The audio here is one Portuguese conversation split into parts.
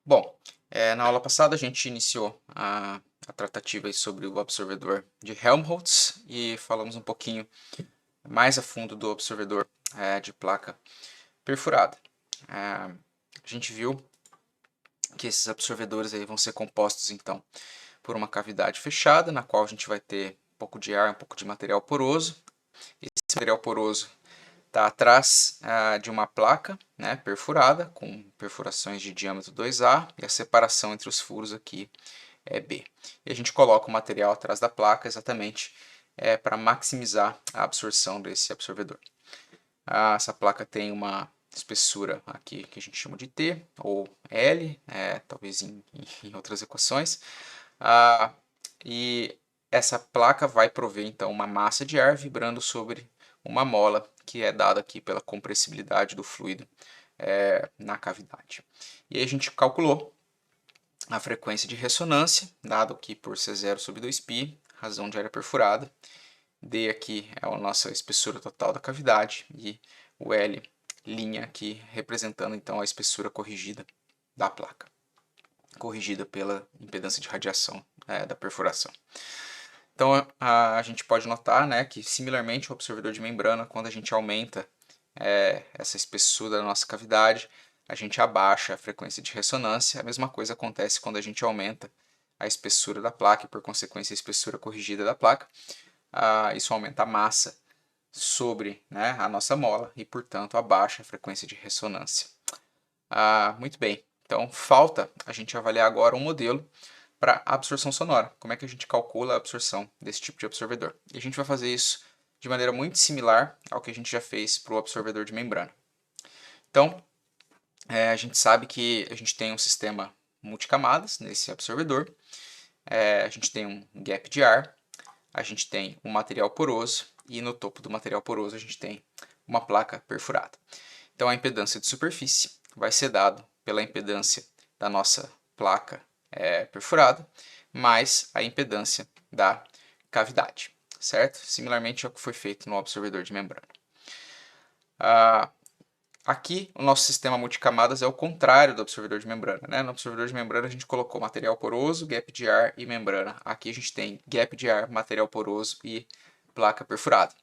Bom, na aula passada a gente iniciou a tratativa aí sobre o absorvedor de Helmholtz e falamos um pouquinho mais a fundo do absorvedor de placa perfurada. A gente viu que esses absorvedores aí vão ser compostos então por uma cavidade fechada, na qual a gente vai ter um pouco de ar, um pouco de material poroso. Esse material poroso está atrás de uma placa, né, perfurada, com perfurações de diâmetro 2A, e a separação entre os furos aqui é B. E a gente coloca o material atrás da placa exatamente para maximizar a absorção desse absorvedor. Essa placa tem uma espessura aqui que a gente chama de T ou L, talvez em outras equações, e essa placa vai prover então uma massa de ar vibrando sobre uma mola que é dada aqui pela compressibilidade do fluido na cavidade. E aí a gente calculou a frequência de ressonância, dado aqui por C0 sobre 2π, razão de área perfurada. D aqui é a nossa espessura total da cavidade e o L linha aqui representando então a espessura corrigida da placa, corrigida pela impedância de radiação da perfuração. Então a gente pode notar, né, que similarmente ao absorvedor de membrana, quando a gente aumenta essa espessura da nossa cavidade, a gente abaixa a frequência de ressonância. A mesma coisa acontece quando a gente aumenta a espessura da placa e, por consequência, a espessura corrigida da placa. Isso aumenta a massa sobre, né, a nossa mola e, portanto, abaixa a frequência de ressonância. Muito bem, então falta a gente avaliar agora um modelo para absorção sonora. Como é que a gente calcula a absorção desse tipo de absorvedor? E a gente vai fazer isso de maneira muito similar ao que a gente já fez para o absorvedor de membrana. Então, a gente sabe que a gente tem um sistema multicamadas nesse absorvedor, a gente tem um gap de ar, a gente tem um material poroso e no topo do material poroso a gente tem uma placa perfurada. Então a impedância de superfície vai ser dado pela impedância da nossa placa perfurada mais a impedância da cavidade, certo? Similarmente ao que foi feito no absorvedor de membrana. Aqui, o nosso sistema multicamadas é o contrário do absorvedor de membrana, né? No absorvedor de membrana, a gente colocou material poroso, gap de ar e membrana. Aqui a gente tem gap de ar, material poroso e placa perfurada.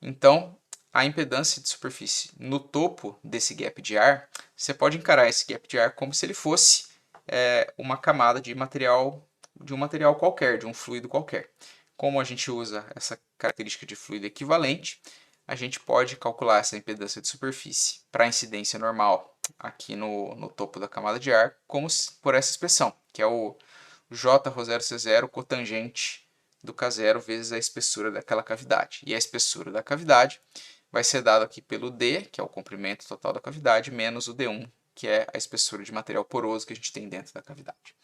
Então, a impedância de superfície no topo desse gap de ar, você pode encarar esse gap de ar como se ele fosse uma camada de um material qualquer, de um fluido qualquer. Como a gente usa essa característica de fluido equivalente, a gente pode calcular essa impedância de superfície para a incidência normal aqui no topo da camada de ar, como por essa expressão, que é o J ρ 0 C0 cotangente do K0 vezes a espessura daquela cavidade. E a espessura da cavidade vai ser dada aqui pelo D, que é o comprimento total da cavidade, menos o D1, que é a espessura de material poroso que a gente tem dentro da cavidade.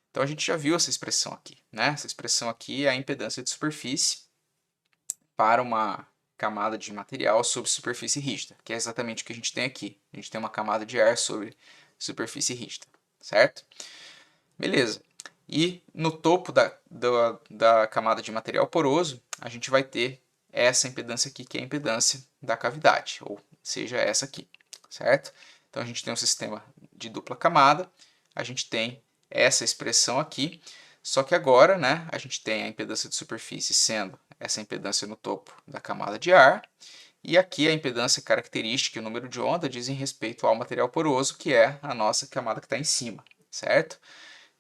Então a gente já viu essa expressão aqui, né? Essa expressão aqui é a impedância de superfície para uma camada de material sobre superfície rígida, que é exatamente o que a gente tem aqui. A gente tem uma camada de ar sobre superfície rígida, certo? Beleza. E no topo da camada de material poroso, a gente vai ter essa impedância aqui, que é a impedância da cavidade, ou seja, essa aqui, certo? Então a gente tem um sistema de dupla camada, a gente tem essa expressão aqui, só que agora, né, a gente tem a impedância de superfície sendo essa impedância no topo da camada de ar, e aqui a impedância característica e o número de onda dizem respeito ao material poroso, que é a nossa camada que está em cima, certo?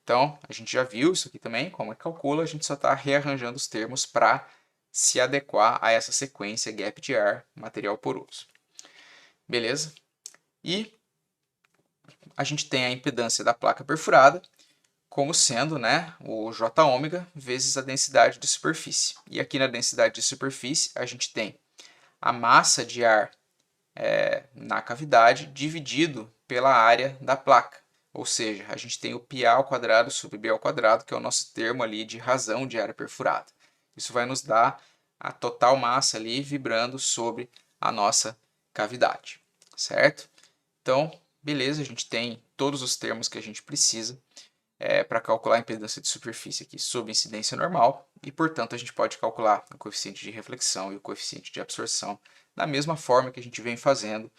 Então, a gente já viu isso aqui também, como é que calcula, a gente só está rearranjando os termos para se adequar a essa sequência gap de ar, material poroso. Beleza? E a gente tem a impedância da placa perfurada, como sendo, né, o J ômega vezes a densidade de superfície. E aqui na densidade de superfície a gente tem a massa de ar na cavidade dividido pela área da placa. Ou seja, a gente tem o π ao quadrado sobre b ao quadrado, que é o nosso termo ali de razão de área perfurada. Isso vai nos dar a total massa ali vibrando sobre a nossa cavidade, certo? Então, beleza, a gente tem todos os termos que a gente precisa para calcular a impedância de superfície aqui sob incidência normal e, portanto, a gente pode calcular o coeficiente de reflexão e o coeficiente de absorção da mesma forma que a gente vem fazendo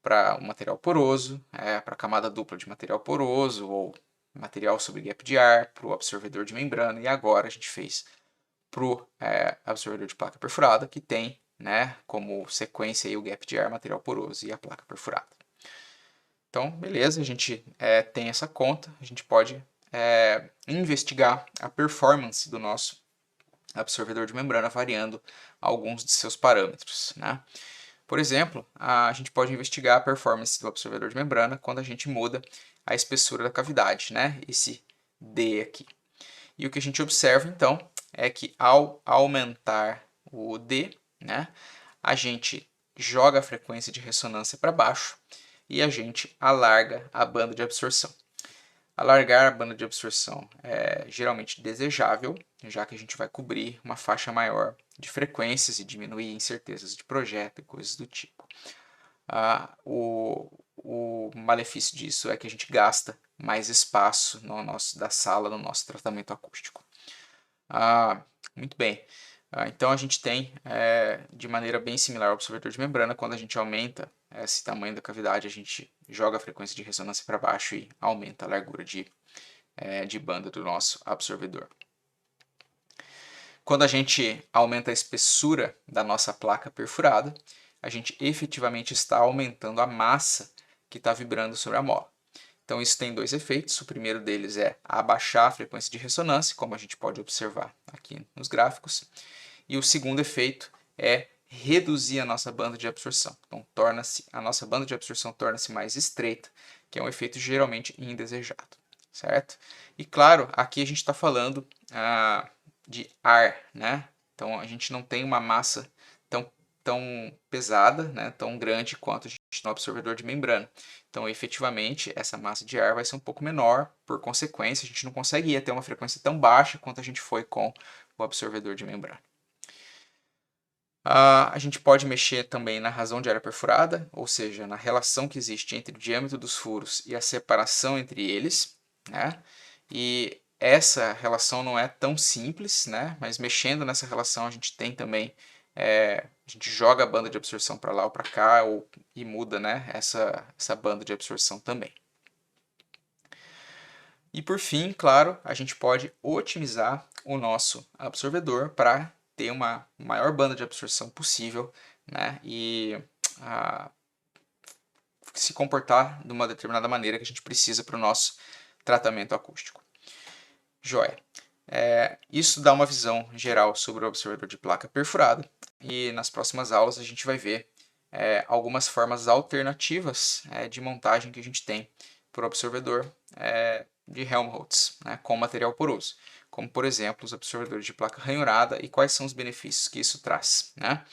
para um material poroso, para a camada dupla de material poroso ou material sobre gap de ar, para o absorvedor de membrana, e agora a gente fez para o absorvedor de placa perfurada, que tem, né, como sequência aí o gap de ar, material poroso e a placa perfurada. Então, beleza, a gente tem essa conta, a gente pode investigar a performance do nosso absorvedor de membrana variando alguns de seus parâmetros, né? Por exemplo, a gente pode investigar a performance do absorvedor de membrana quando a gente muda a espessura da cavidade, né? Esse D aqui. E o que a gente observa, então, é que ao aumentar o D, né, a gente joga a frequência de ressonância para baixo e a gente alarga a banda de absorção. Alargar a banda de absorção é geralmente desejável, já que a gente vai cobrir uma faixa maior de frequências e diminuir incertezas de projeto e coisas do tipo. O malefício disso é que a gente gasta mais espaço da sala no nosso tratamento acústico. Muito bem. Então a gente tem, de maneira bem similar ao absorvedor de membrana, quando a gente aumenta esse tamanho da cavidade, a gente joga a frequência de ressonância para baixo e aumenta a largura de banda do nosso absorvedor. Quando a gente aumenta a espessura da nossa placa perfurada, a gente efetivamente está aumentando a massa que está vibrando sobre a mola. Então isso tem dois efeitos. O primeiro deles é abaixar a frequência de ressonância, como a gente pode observar aqui nos gráficos. E o segundo efeito é reduzir a nossa banda de absorção. Então a nossa banda de absorção torna-se mais estreita, que é um efeito geralmente indesejado, certo? E claro, aqui a gente está falando de ar, né? Então a gente não tem uma massa tão pesada, né, tão grande quanto a gente no absorvedor de membrana. Então, efetivamente, essa massa de ar vai ser um pouco menor, por consequência, a gente não consegue ir até uma frequência tão baixa quanto a gente foi com o absorvedor de membrana. A gente pode mexer também na razão de área perfurada, ou seja, na relação que existe entre o diâmetro dos furos e a separação entre eles, né? E essa relação não é tão simples, né? Mas mexendo nessa relação a gente tem também, a gente joga a banda de absorção para lá ou para cá e muda, né, essa banda de absorção também. E por fim, claro, a gente pode otimizar o nosso absorvedor para ter uma maior banda de absorção possível, né, e se comportar de uma determinada maneira que a gente precisa para o nosso tratamento acústico. Joia. Isso dá uma visão geral sobre o absorvedor de placa perfurada e nas próximas aulas a gente vai ver algumas formas alternativas de montagem que a gente tem para o absorvedor de Helmholtz, né, com material poroso, como por exemplo os absorvedores de placa ranhurada e quais são os benefícios que isso traz, né?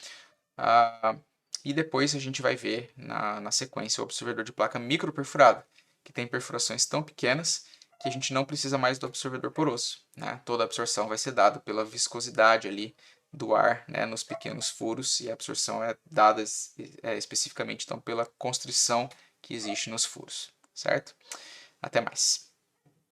E depois a gente vai ver na sequência o absorvedor de placa microperfurada, que tem perfurações tão pequenas que a gente não precisa mais do absorvedor poroso, né? Toda a absorção vai ser dada pela viscosidade ali do ar, né, nos pequenos furos, e a absorção é dada especificamente então pela constrição que existe nos furos, certo? Até mais.